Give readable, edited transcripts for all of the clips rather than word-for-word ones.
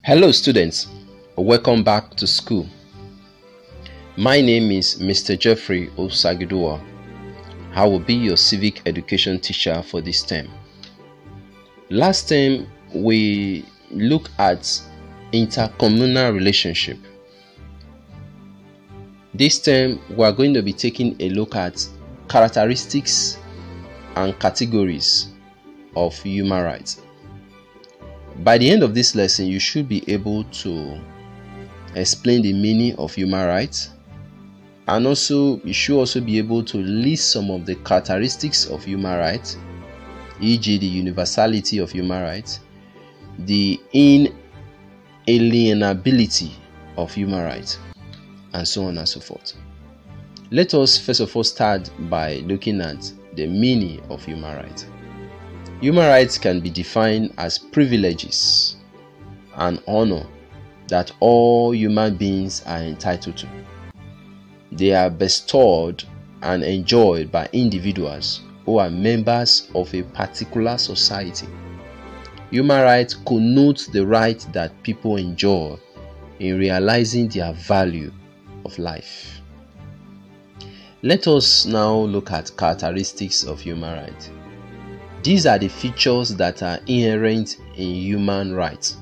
Hello students, welcome back to school. My name is Mr. Jeffrey Osagidua. I will be your civic education teacher for this term. Last time we looked at intercommunal relationship. This time we are going to be taking a look at characteristics and categories of human rights. By the end of this lesson, you should be able to explain the meaning of human rights, and also you should also be able to list some of the characteristics of human rights, e.g. the universality of human rights, the inalienability of human rights, and so on and so forth. Let us first of all start by looking at the meaning of human rights. Human rights can be defined as privileges and honor that all human beings are entitled to. They are bestowed and enjoyed by individuals who are members of a particular society. Human rights connote the right that people enjoy in realizing their value of life. Let us now look at characteristics of human rights. These are the features that are inherent in human rights.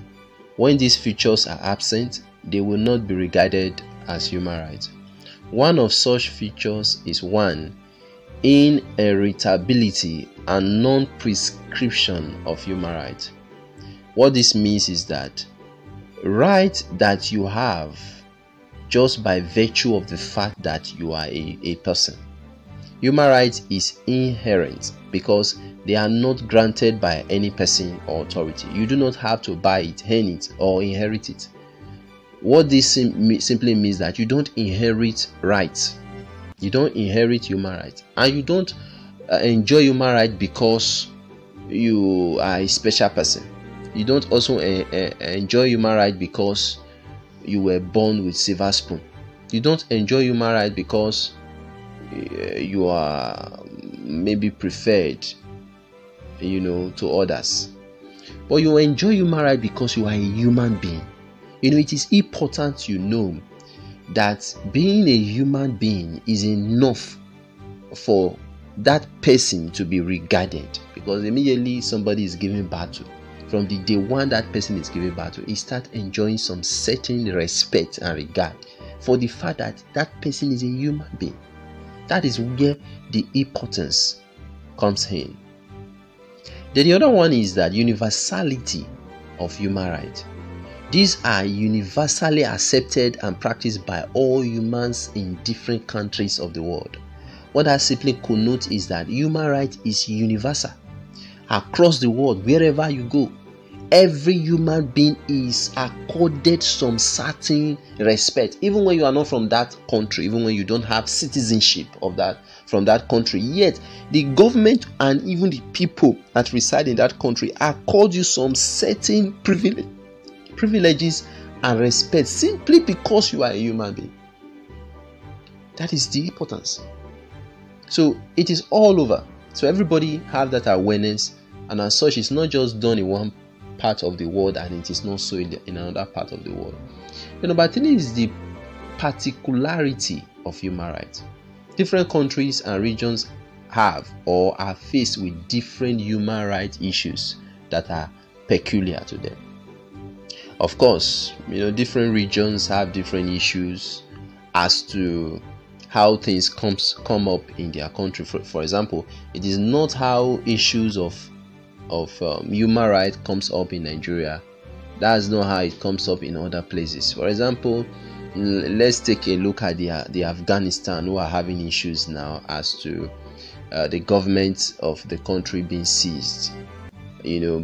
When these features are absent, they will not be regarded as human rights. One of such features is 1. Inheritability and non-prescription of human rights. What this means is that right that you have just by virtue of the fact that you are a person. Human rights is inherent because they are not granted by any person or authority. You do not have to buy it, earn it, or inherit it. What this simply means that you don't inherit rights. You don't inherit human rights. And you don't enjoy human rights because you are a special person. You don't also enjoy human rights because you were born with silver spoon. You don't enjoy human rights because you are maybe preferred, to others. But you enjoy human rights because you are a human being. It is important you know that being a human being is enough for that person to be regarded, because immediately somebody is giving birth to, from the day one that person is giving birth to, he starts enjoying some certain respect and regard for the fact that that person is a human being. That is where the importance comes in. Then the other one is that universality of human rights. These are universally accepted and practiced by all humans in different countries of the world. What that simply connotes is that human rights is universal. Across the world, wherever you go, every human being is accorded some certain respect, even when you are not from that country, even when you don't have citizenship from that country. Yet the government and even the people that reside in that country accord you some certain privileges and respect simply because you are a human being. That is the importance. So it is all over. So everybody have that awareness, and as such, it's not just done in one part of the world and it is not so in another part of the world. Number 3 is the particularity of human rights. Different countries and regions have or are faced with different human rights issues that are peculiar to them. Of course, different regions have different issues as to how things come up in their country. For example, it is not how issues of human rights comes up in Nigeria. That's not how it comes up in other places. For example, let's take a look at the Afghanistan, who are having issues now as to the government of the country being seized,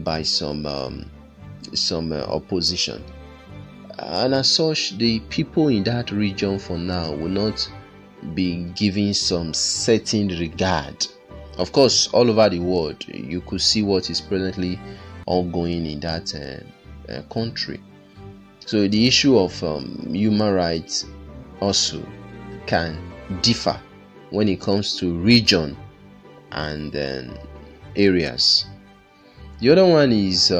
by some opposition. And as such, the people in that region for now will not be giving some certain regard. Of course, all over the world, you could see what is presently ongoing in that country. So the issue of human rights also can differ when it comes to region and areas. The other one is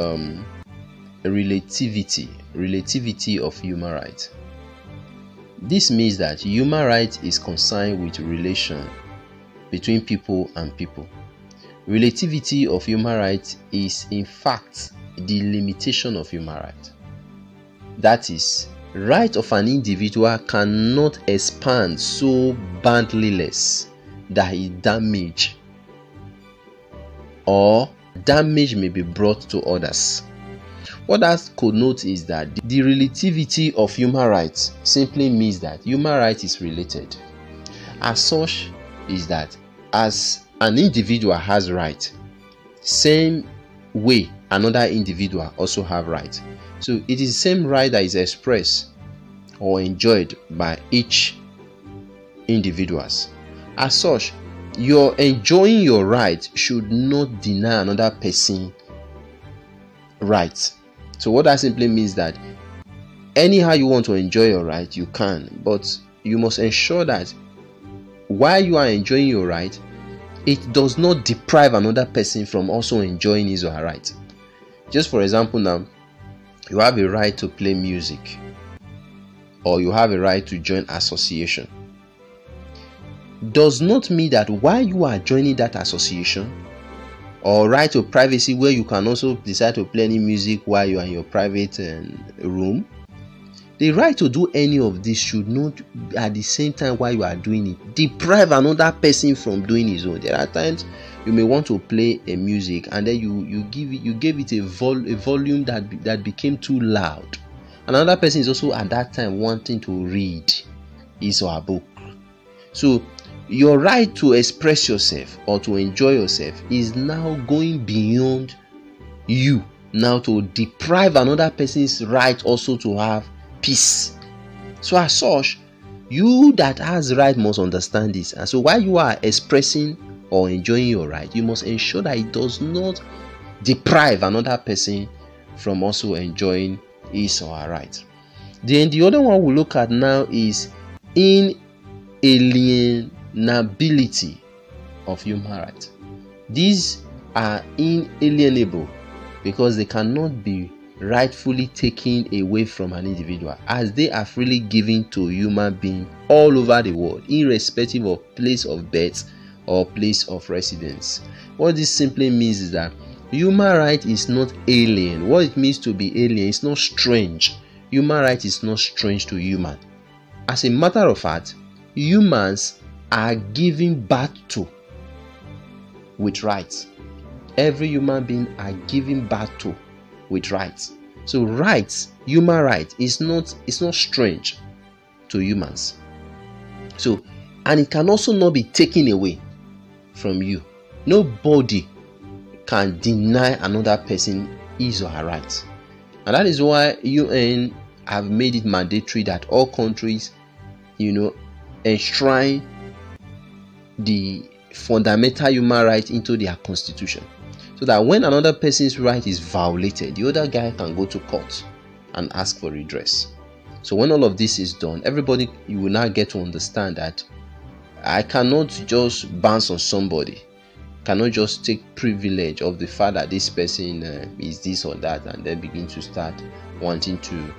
relativity relativity of human rights. This means that human rights is concerned with relation between people and people. Relativity of human rights is in fact the limitation of human rights. That is, right of an individual cannot expand so boundless that it damage may be brought to others. What that connotes is that the relativity of human rights simply means that human rights is related. As such is that as an individual has right, same way another individual also have right. So it is the same right that is expressed or enjoyed by each individuals. As such, your enjoying your right should not deny another person rights. So what that simply means that anyhow you want to enjoy your right, you can, but you must ensure that while you are enjoying your right, it does not deprive another person from also enjoying his or her right. Just for example, now you have a right to play music, or you have a right to join association. Does not mean that while you are joining that association, or right to privacy where you can also decide to play any music while you are in your private room, the right to do any of this should not at the same time while you are doing it deprive another person from doing his own. There are times you may want to play a music and then you gave it a volume that became too loud. Another person is also at that time wanting to read his or her book. So your right to express yourself or to enjoy yourself is now going beyond you, now to deprive another person's right also to have peace. So as such, you that has right must understand this. And so while you are expressing or enjoying your right, you must ensure that it does not deprive another person from also enjoying his or her right. Then the other one we look at now is inalienability of human rights. These are inalienable because they cannot be rightfully taken away from an individual, as they are freely given to human beings all over the world, irrespective of place of birth or place of residence. What this simply means is that human right is not alien. What it means to be alien is not strange. Human right is not strange to human. As a matter of fact, humans are given birth to with rights. Every human being are given birth to with rights. So rights, human right, is not strange to humans. So, and it can also not be taken away from you. Nobody can deny another person his or her rights. And that is why UN have made it mandatory that all countries, enshrine the fundamental human right into their constitution, so that when another person's right is violated, the other guy can go to court and ask for redress. So when all of this is done, everybody, you will now get to understand that I cannot just bounce on somebody, cannot just take privilege of the fact that this person is this or that and then begin to start wanting to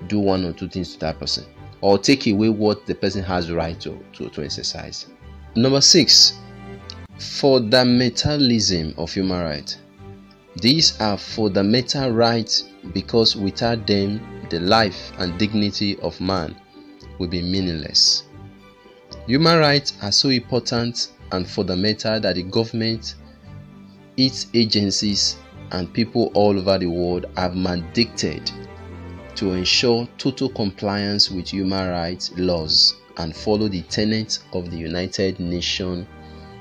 do one or two things to that person, or take away what the person has the right to exercise. Number 6, fundamentalism of human rights. These are fundamental rights because without them, the life and dignity of man will be meaningless. Human rights are so important and fundamental that the government, its agencies, and people all over the world have mandated to ensure total compliance with human rights laws and follow the tenets of the United Nations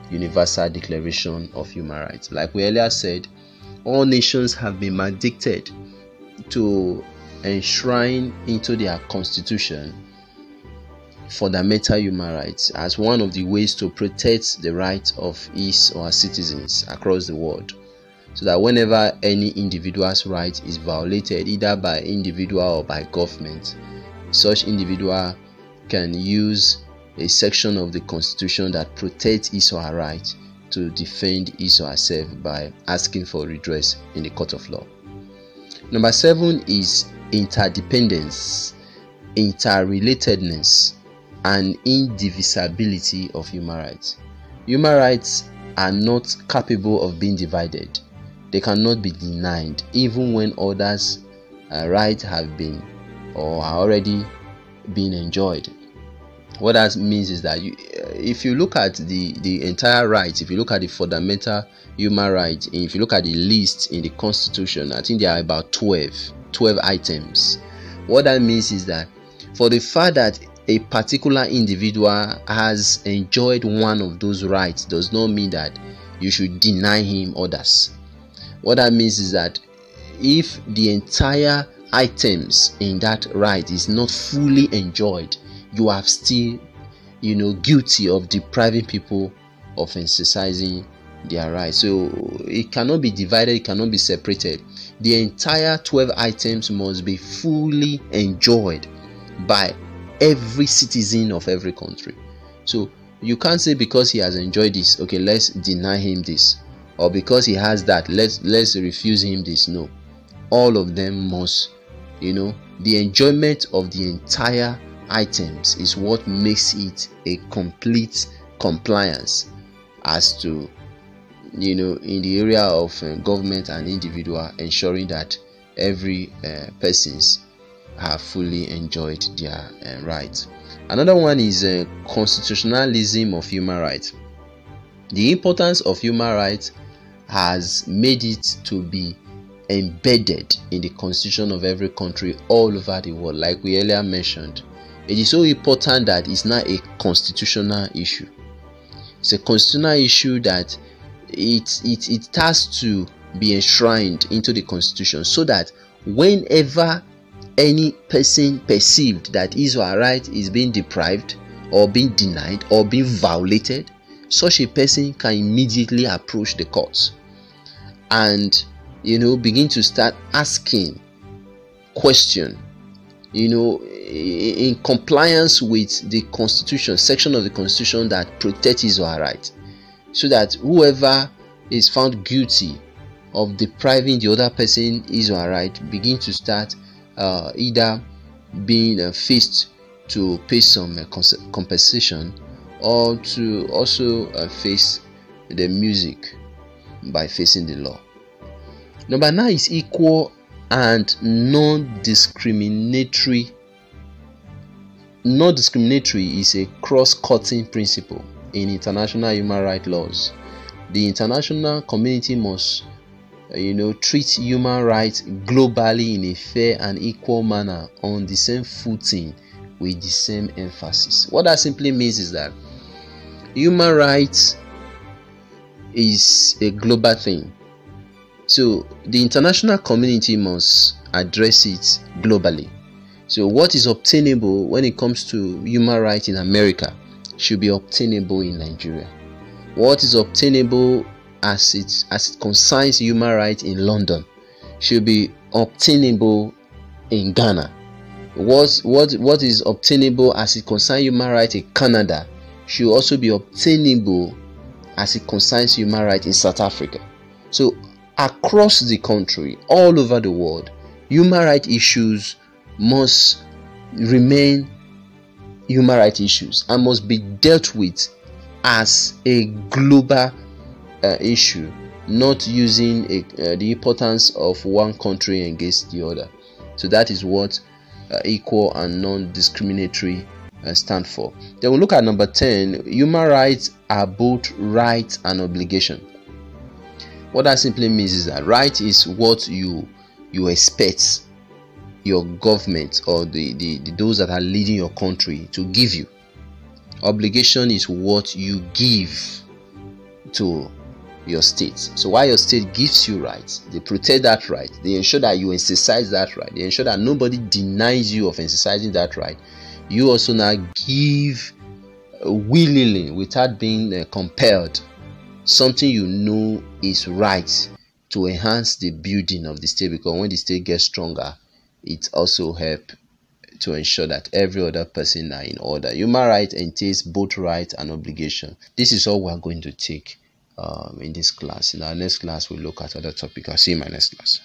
Universal Declaration of Human Rights. Like we earlier said, all nations have been mandated to enshrine into their constitution fundamental human rights as one of the ways to protect the rights of his or her citizens across the world, so that whenever any individual's right is violated, either by individual or by government, such individual can use a section of the constitution that protects his or her right to defend his or herself by asking for redress in the court of law. Number 7 is interdependence, interrelatedness, and indivisibility of human rights. Human rights are not capable of being divided. They cannot be denied, even when others' rights have been or are already being enjoyed. What that means is that if you look at the entire rights, if you look at the fundamental human rights, and if you look at the list in the Constitution, I think there are about 12 items. What that means is that for the fact that a particular individual has enjoyed one of those rights does not mean that you should deny him others. What that means is that if the entire items in that right is not fully enjoyed, you are still guilty of depriving people of exercising their rights. So it cannot be divided, it cannot be separated. The entire 12 items must be fully enjoyed by every citizen of every country. So you can't say because he has enjoyed this, okay, let's deny him this, or because he has that, let's refuse him this. No, all of them must, the enjoyment of the entire items is what makes it a complete compliance as to, in the area of government and individual, ensuring that every persons have fully enjoyed their rights. Another one is constitutionalism of human rights. The importance of human rights has made it to be embedded in the constitution of every country all over the world. Like we earlier mentioned, it is so important that it's not a constitutional issue. It's a constitutional issue that it has to be enshrined into the constitution, so that whenever any person perceived that his or her right is being deprived or being denied or being violated, such a person can immediately approach the courts and begin to start asking question, in compliance with the constitution, section of the constitution that protects his or her right, so that whoever is found guilty of depriving the other person his or her right begin to start either being faced to pay some compensation, or to also face the music by facing the law. Number 9 is equal and non-discriminatory. Non-discriminatory is a cross-cutting principle in international human rights laws. The international community must treat human rights globally in a fair and equal manner, on the same footing, with the same emphasis. What that simply means is that human rights is a global thing. So the international community must address it globally. So what is obtainable when it comes to human rights in America should be obtainable in Nigeria. What is obtainable as it concerns human rights in London should be obtainable in Ghana. What is obtainable as it concerns human rights in Canada should also be obtainable as it concerns human rights in South Africa. So across the country, all over the world, human rights issues must remain human rights issues and must be dealt with as a global issue, not using the importance of one country against the other. So that is what equal and non-discriminatory stand for. Then we'll look at number 10. Human rights are both rights and obligation. What that simply means is that right is what you expect your government or the those that are leading your country to give you. Obligation is what you give to your state. So while your state gives you rights, they protect that right, they ensure that you exercise that right, they ensure that nobody denies you of exercising that right. You also now give willingly, without being compelled, something you know is right to enhance the building of the state, because when the state gets stronger, it also helps to ensure that every other person are in order. Human rights entails both right and obligation. This is all we are going to take in this class. In our next class, we'll look at other topics. I'll see you in my next class.